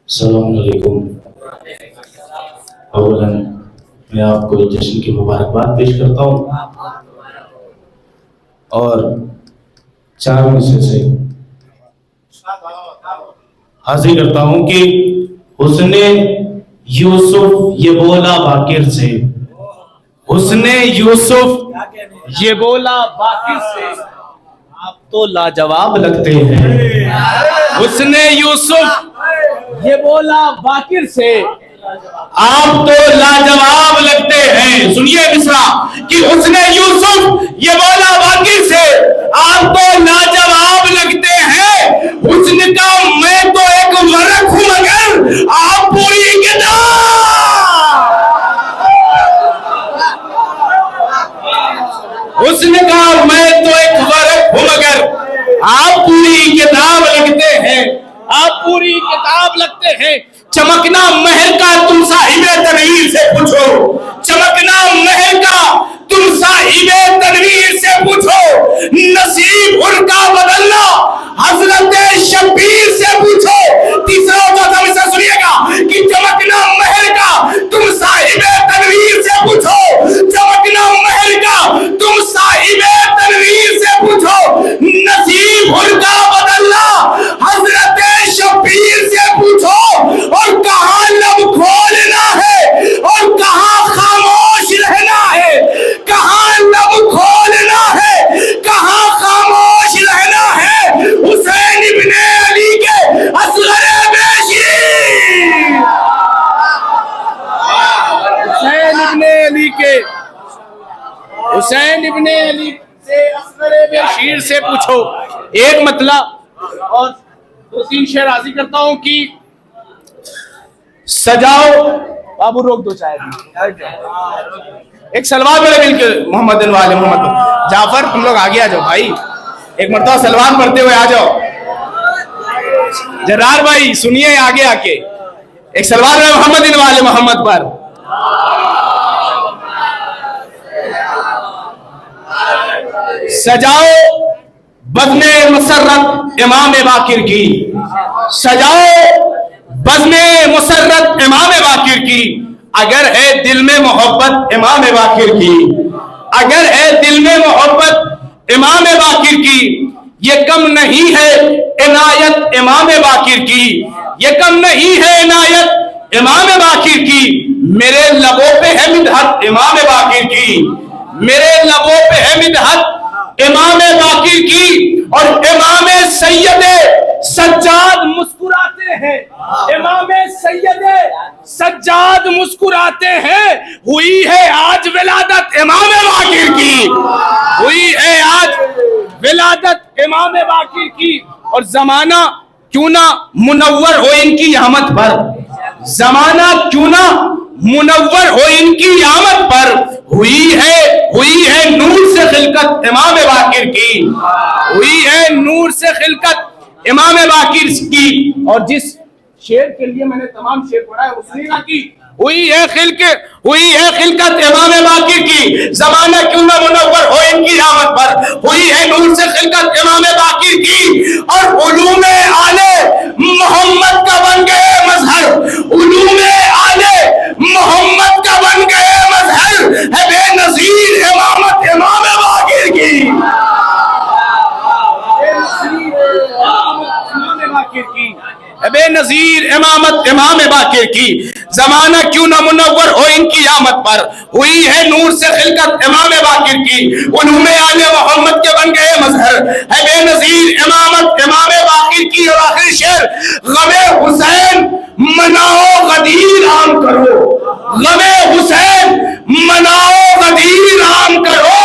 السلام علیکم۔ اولاً میں آپ کو جشن کی مبارکباد پیش کرتا ہوں اور چار مصرے سے حاضر کرتا ہوں کہ حسن یوسف یہ بولا باقر سے، حسن یوسف یہ بولا باقر سے، آپ تو لاجواب لگتے ہیں۔ حسن یوسف یہ بولا باقر سے، آپ تو لاجواب لگتے ہیں۔ سنیے مصرع کہ حسن یوسف یہ بولا باقر سے، آپ تو لاجواب لگتے ہیں۔ حسن کا میں تو ایک ورق ہوں مگر آپ پوری کتاب، حسن کا میں تو ایک ورق ہوں مگر آپ پوری کتاب لگتے ہیں، آپ پوری کتاب لگتے ہیں۔ چمکنا مہر کا تم صاحب تنویر سے پوچھو، چمکنا مہر کا تم صاحب تنویر سے پوچھو، نصیب ان کا بدلنا حضرت شبیر سے پوچھو۔ تیسرا وجہ سنیے گا کہ چمکنا مہر کا تم صاحب تنویر سے پوچھو، چمکنا مہر کا تم صاحب تنویر سے پوچھو، نصیب ان کا بدلنا حضرت شبیر سے پوچھو۔ اور کہاں لب کھولنا ہے اور کہاں خاموش رہنا ہے، کہاں لب کھولنا ہے کہاں خاموش رہنا ہے، حسین ابن علی کے اصغر بیشیر، حسین ابن علی کے حسین ابن علی سے اصغر بیشیر سے پوچھو۔ ایک مطلب اور دو تین شعر حاضر کرتا ہوں کہ سجاؤ بابو روک دو چاہے ایک سلوات پڑھے مل کے محمد والے محمد جعفر، تم لوگ آگے آ جاؤ بھائی، ایک مرتبہ سلوات پڑھتے ہوئے آ جاؤ۔ جرار بھائی سنیے آگے آ کے ایک سلوات پڑھے محمد والے محمد پر۔ سجاؤ بزم مسرت امام باقر کی، سجاؤ بزم مسرت امام باقر کی، اگر ہے دل میں محبت امام باقر کی، اگر ہے دل میں محبت امام باقر کی، یہ کم نہیں ہے عنایت امام باقر کی، یہ کم نہیں ہے عنایت امام باقر کی، میرے لبوں پہ ہے مدحت امام باقر کی، میرے لبوں پہ ہے مدحت امام باقر کی، اور امام سید سجاد مسکراتے ہیں، امام سید سجاد مسکراتے ہیں، ہوئی ہے آج ولادت امام باقر کی، ہوئی ہے آج ولادت امام باقر کی، اور زمانہ کیوں نہ منور ہو ان کی آمد پر، زمانہ کیوں نہ منور ہو ان کی آمد پر، ہوئی ہے نور سے خلقت امام باقر کی، ہوئی ہے نور سے خلقت امام باقر کی۔ اور جس شعر کے لیے میں نے تمام شعر پڑھا ہے اس نے کی ہوئی ہے خلقت امام باقر کی، زمانہ کیوں نہ منور ہو ان کی آمد پر، ہوئی ہے نور سے خلقت امام باقر کی، اور علوم آل محمد کا بن گئے مظہر، علوم آل محمد کا بن گئے مظہر، ہے بے نظیر امامت امام باقر کی، بے نظیر امامت امام باقر کی، زمانہ کیوں نہ منور ہو ان کی آمد پر، ہوئی ہے نور سے خلقت امام باقر کی، علوم آل محمد کے بن گئے مظہر، ہے بے نظیر امامت امام باقر کی۔ اور آخری شعر، غم حسین مناؤ غدیر عام کرو، غم حسین مناؤ غدیر عام کرو،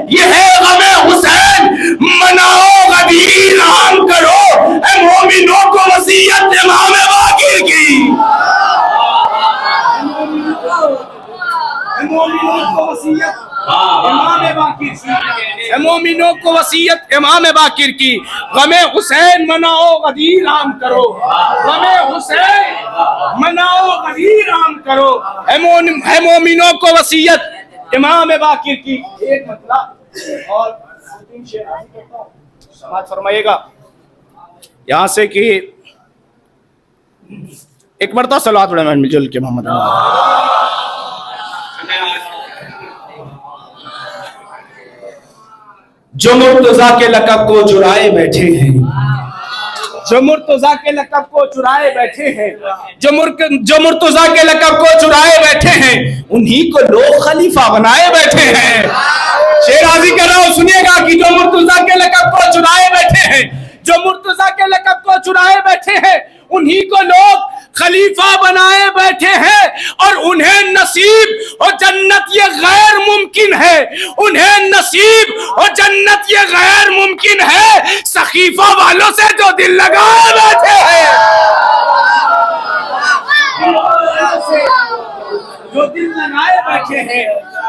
یہ ہے غم حسین مناؤ غدیر عام کرو، اے مومنوں کو وصیت امام باقر کی، مومنوں کو وصیت امام باقر کی، مومنوں کو وصیت امام باقر کی، غم حسین مناؤ غدیر عام کرو، غم حسین مناؤ غدیر عام کرو، ہے مومنوں کو وصیت امام باقر کی۔ ایک مطلب اور سماعت فرمائیے گا یہاں سے کہ ایک مرتبہ صلوات پڑھیں مل جل کے محمد. جو مرتضیٰ کے لقب کو چرائے بیٹھے ہیں، جو مرتضیٰ کے لقب کو چرائے بیٹھے ہیں، جو مرتضیٰ کے لقب کو چرائے بیٹھے ہیں، انہی کو لوگ خلیفہ بنائے بیٹھے ہیں. شعر عرضی کر رہا ہوں سنیے گا کہ جو مرتضیٰ کے لقب کو چرائے بیٹھے ہیں، جو مرتضیٰ کے لقب کو چرائے بیٹھے ہیں، انہی کو لوگ خلیفہ بنائے بیٹھے ہیں. اور انہیں نصیب اور جنت یہ غیر ممکن ہے، انہیں نصیب اور جنت یہ غیر ممکن ہے سخیفہ والوں سے جو دل لگائے بیٹھے ہیں. جو دل لگائے بیٹھے ہیں،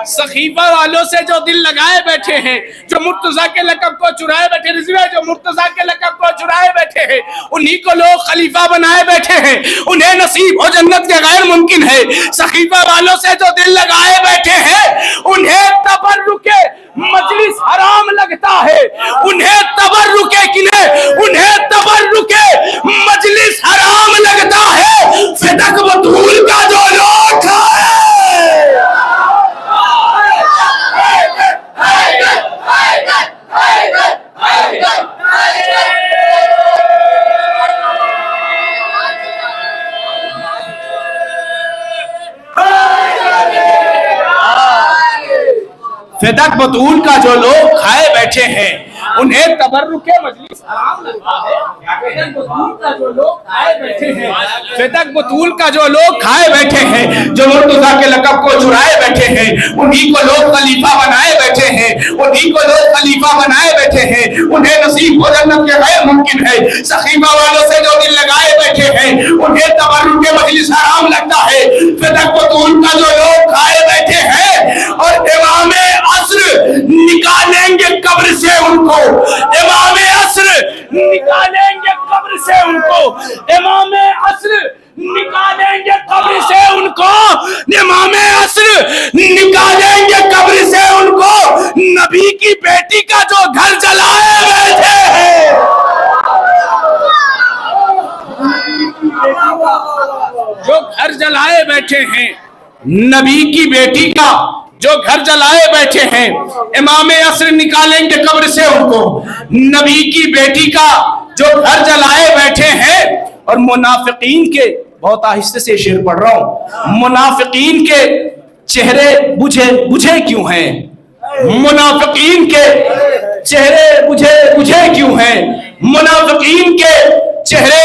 سخیفہ والوں سے جو دل لگائے بیٹھے ہیں، جو مرتضیٰ کے لقب کو چرائے بیٹھے ہیں، جو مرتضیٰ کے لقب کو چرائے بیٹھے ہیں، انہی کو لوگ خلیفہ بنائے بیٹھے ہیں. انہیں نصیب اور جنت کے غیر ممکن ہے سخیفہ والوں سے جو دل لگائے بیٹھے ہیں. انہیں تبرک مجلس حرام لگتا ہے، انہیں تبرک کنہیں، انہیں تبرک مجلس حرام لگتا ہے. فدق بطول کا جو لوگ کھائے فدق بطول کا جو لوگ کھائے بیٹھے ہیں، انہیں تبرک مجلس حرام لگتا ہے. فدق بطول کا جو لوگ کھائے بیٹھے ہیں، فدق بطول کا جو لوگ کھائے بیٹھے ہیں، جو مرتضیٰ کے لقب کو چرائے بیٹھے ہیں، انہی کو لوگ خلیفہ بنائے بیٹھے ہیں، انہی کو لوگ خلیفہ بنائے بیٹھے ہیں. انہیں نصیب و جنت کے غیر ممکن ہے سخیفہ والوں سے جو دل لگائے بیٹھے ہیں، انہیں تبرک مجلس حرام لگتا ہے. فدق بطول کا جو لوگ کھائے بیٹھے ہیں، اور امام عصر نکالیں گے قبر سے ان کو، امام عصر نکالیں گے قبر سے ان کو، امام عصر نکالیں گے قبر سے ان کو، امام عصر نکالیں گے قبر سے ان کو. نبی کی بیٹی کا جو گھر جلائے بیٹھے ہیں، جو گھر جلائے بیٹھے ہیں، نبی کی بیٹی کا جو گھر جلائے بیٹھے ہیں، امام عصر نکالیں گے قبر سے ان کو. نبی کی بیٹی کا جو گھر جلائے بیٹھے ہیں. اور منافقین کے، بہت آہستہ سے شعر پڑھ رہا ہوں، منافقین کے چہرے بجھے کیوں ہیں؟ منافقین کے چہرے بجھے کیوں ہیں؟ منافقین کے چہرے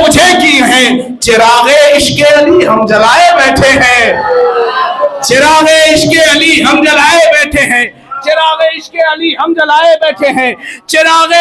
بجھے کیوں ہیں؟ چراغ عشق علی ہم جلائے بیٹھے ہیں، چراغ عشق علی ہم جلائے بیٹھے ہیں، چراغ عشق علی ہم جلائے بیٹھے ہیں، چراغ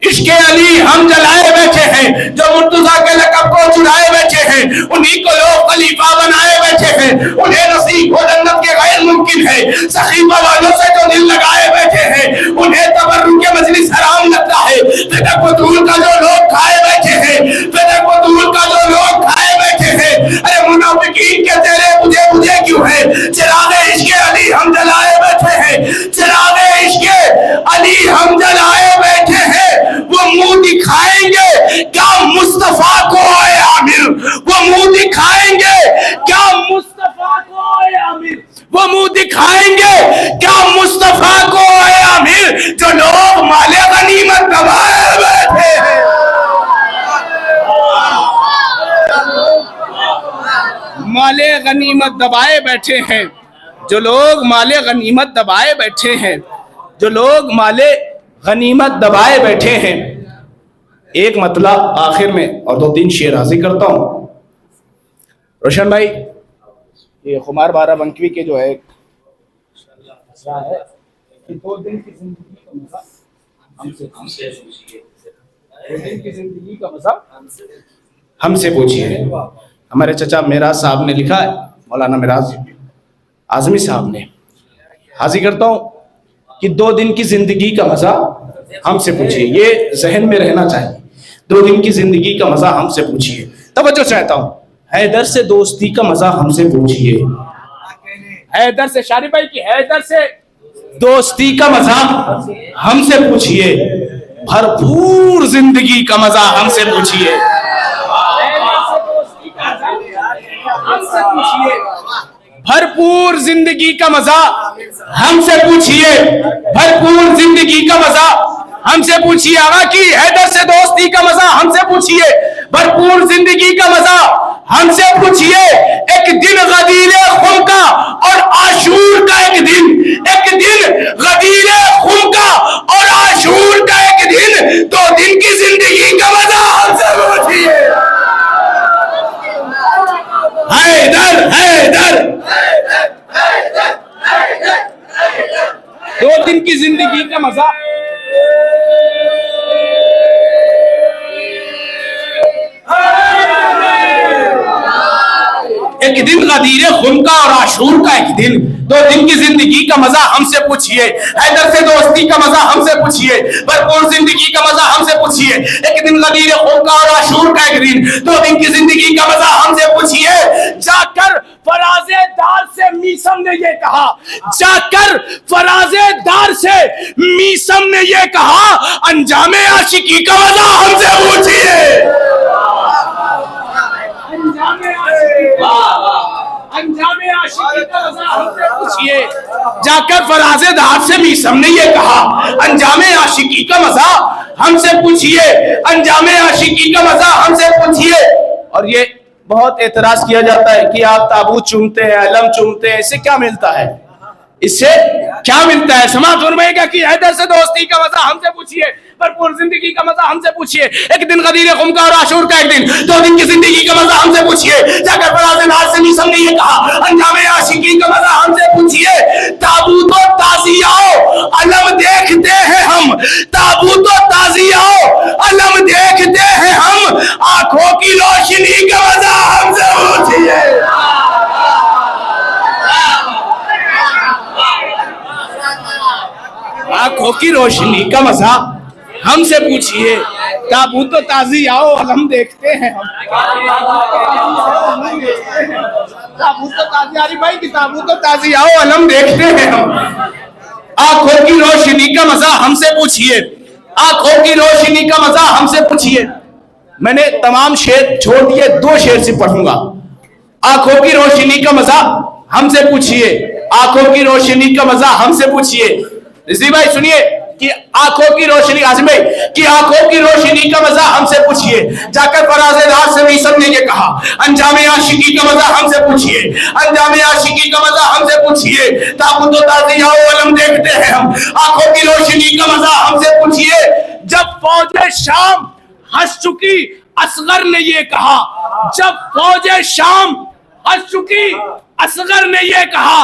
عشق علی ہم جلائے بیٹھے ہیں. جو مرتضیٰ کے لقب کو چرائے بیٹھے ہیں، انہی کو لوگ خلیفہ بنائے بیٹھے ہیں. انہیں نصیب و جنت کے غیر ممکن ہے سخیفہ والوں سے جو دل لگائے بیٹھے ہیں، انہیں تبرک مجلس حرام لگتا ہے. فدق بطول کا جو لوگ کھائے بیٹھے ہیں، فدق بطول کا جو لوگ کھائے بیٹھے ہیں. ارے منافقین کے چہرے بجھے کیوں ہیں؟ چراغ عشق علی ہم جلائے بیٹھے ہیں، چراغ عشق علی ہم جلائے بیٹھے ہیں. وہ منہ دکھائیں گے کیا مصطفیٰ کو اے عامر، وہ منہ دکھائیں گے کیا مصطفیٰ کو اے عامر، وہ منہ دکھائیں گے کیا مصطفیٰ کو اے عامر. جو لوگ مال غنیمت دبائے بیٹھے ہیں، مال غنیمت دبائے بیٹھے ہیں، جو لوگ مال غنیمت دبائے بیٹھے ہیں، جو لوگ مال غنیمت دبائے بیٹھے ہیں. ایک مطلب آخر میں اور 2-3 شعر حاضر کرتا ہوں. روشن بھائی، یہ خمار بارہ بنکوی کے جو ہے ایک ہے کہ 2 دن کی زندگی کا مزہ ہم سے پوچھئے، 2 دن کی زندگی کا مزہ ہم سے پوچھئے. ہمارے چچا میراز صاحب نے لکھا ہے، مولانا میراز اعظمی صاحب نے. حاضر کرتا ہوں کہ 2 دن کی زندگی کا مزہ ہم سے پوچھئے. یہ ذہن میں رہنا چاہیے، 2 دن کی زندگی کا مزہ ہم سے پوچھئے. توجہ چاہتا ہوں، حیدر سے دوستی کا مزہ ہم سے پوچھئے. حیدر سے، شارف بھائی کی حیدر سے دوستی کا مزہ ہم سے پوچھئے. بھرپور زندگی کا مزہ ہم سے پوچھئے. بھرپور زندگی کا مزہ ہم سے پوچھئے، بھرپور زندگی کا مزہ ہم سے پوچھئے، آقا کی حیدر سے دوستی کا مزہ ہم سے پوچھئے، بھرپور زندگی کا مزہ ہم سے پوچھئے۔ ایک دن غدیر خون کا اور عاشور کا ایک دن، ایک دن غدیر خون کا اور عاشور کا ایک دن، 2 دن کی زندگی کا مزہ ہم سے پوچھئے۔ حیدر حیدر 2 دن کی زندگی کا مزہ۔ ایک دن غدیر خون کا اور عاشور کا ایک دن، 2 دن کی زندگی کا مزہ ہم سے پوچھئے۔ حیدر سے دوستی کا مزہ ہم سے پوچھئے، بھرپور زندگی کا مزہ ہم سے پوچھئے۔ ایک دن غدیر خون کا اور عاشور کا ایک دن، 2 دن کی زندگی کا مزہ ہم سے پوچھئے۔ جا کر فراز دار سے میثم نے یہ کہا، جا کر فراز دار سے میثم نے یہ کہا، انجام عاشقی کا مزہ ہم سے پوچھئے۔ انجام عاشقی کا مزہ ہم سے پوچھئے۔ جا کر فراز دار سے میثم نے یہ کہا، انجام عاشقی کا مزہ ہم سے پوچھئے، انجام عاشقی کا مزہ ہم سے پوچھئے۔ اور یہ بہت اعتراض کیا جاتا ہے کہ آپ تابوت چومتے ہیں، علم چومتے ہیں، اس سے کیا ملتا ہے؟ اس سے کیا ملتا ہے؟ سماعت فرمائے گا کہ حیدر سے دوستی کا مزہ ہم سے پوچھئے، بھرپور زندگی کا مزہ ہم سے پوچھئے۔ ایک دن غدیر خون کا اور عاشور کا ایک دن، 2 دن کی زندگی کا مزہ ہم سے پوچھئے۔ جا کر فراز دار سے میثم نے یہ کہا، انجام عاشقی کا مزہ ہم سے پوچھئے۔ تابوت و تعزیہ علم دیکھتے ہیں ہم، تابوت و تعزیہ علم دیکھتے ہیں ہم، آنکھوں کی روشنی کا مزہ ہم سے پوچھئے۔ آنکھوں کی روشنی کا مزہ ہم سے پوچھئے، تابوت و تعزیہ علم دیکھتے ہیں ہم۔ تابوت و تعزیہ علی بھائی کی تابوت و تعزیہ علم دیکھتے ہیں ہم، آنکھوں کی روشنی کا مزہ ہم سے پوچھئے، آنکھوں کی روشنی کا مزہ ہم سے پوچھئے۔ میں نے تمام شعر چھوڑ دیے، 2 شعر سے پڑھوں گا۔ آنکھوں کی روشنی کا مزہ ہم سے پوچھئے، آنکھوں کی روشنی کا مزہ ہم سے پوچھئے۔ رضی بھائی سنیے کہ آنکھوں کی روشنی، عاظم بھائی کہ آنکھوں کی روشنی کا مزہ ہم سے پوچھئے۔ جا کر فراز دار سے میثم نے یہ کہا، انجام عاشقی کا مزہ ہم سے پوچھئے، انجام عاشقی کا مزہ ہم سے پوچھئے۔ تابوت و تعزیہ علم دیکھتے ہیں ہم، آنکھوں کی روشنی کا مزہ ہم سے پوچھئے۔ جب فوج شام ہنس چکی اصغر نے یہ کہا، جب فوج شام ہنس چکی اصغر نے یہ کہا،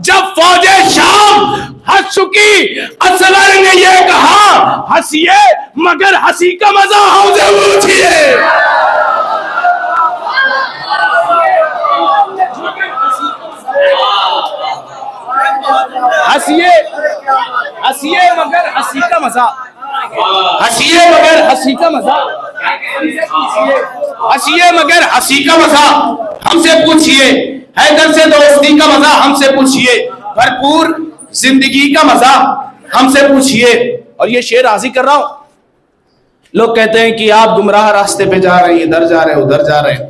جب فوج شام ہنس چکی اصغر نے یہ کہا، ہنسیے مگر ہنسی کا مزہ ہم سے پوچھئے۔ ہنسیے ہنسیے مگر ہنسی کا مزہ، ہنسیے مگر ہنسی کا مزہ، ہنسیے مگر ہنسی کا مزہ ہم سے پوچھئے۔ حیدر سے دوستی کا مزہ ہم سے پوچھئے، بھرپور زندگی کا مزہ ہم سے پوچھئے۔ اور یہ شعر حاضر کر رہا ہوں، لوگ کہتے ہیں کہ آپ گمراہ راستے پہ جا رہے ہیں، ادھر جا رہے ہیں ادھر جا رہے ہیں،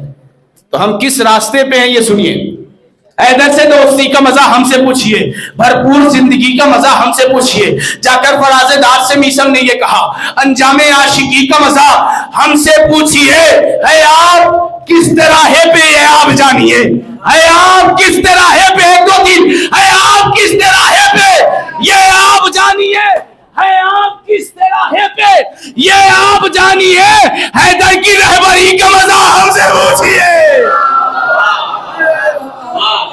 تو ہم کس راستے پہ ہیں یہ سنیے۔ حیدر سے دوستی کا مزہ ہم سے پوچھئے، بھرپور زندگی کا مزہ ہم سے پوچھئے۔ جا کر فراز دار سے میثم نے یہ کہا، انجام عاشقی کا مزہ ہم سے پوچھئے۔ ہے آپ کس طرح پہ یہ آپ جانیے، ہے آپ کس طرح پہ 2 دن، ہے آپ کس طرح پہ یہ آپ جانیے، ہے آپ کس طرح پہ یہ آپ جانیے۔ حیدر کی رہبری کا مزہ ہم سے پوچھئے،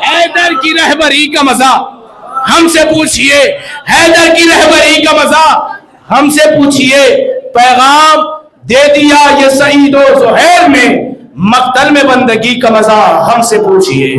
حیدر کی رہبری کا مزہ ہم سے پوچھئے، حیدر کی رہبری کا مزہ ہم سے پوچھئے۔ پیغام دے دیا یہ سعید و زہیر میں، مقتل میں بندگی کا مزہ ہم سے پوچھئے۔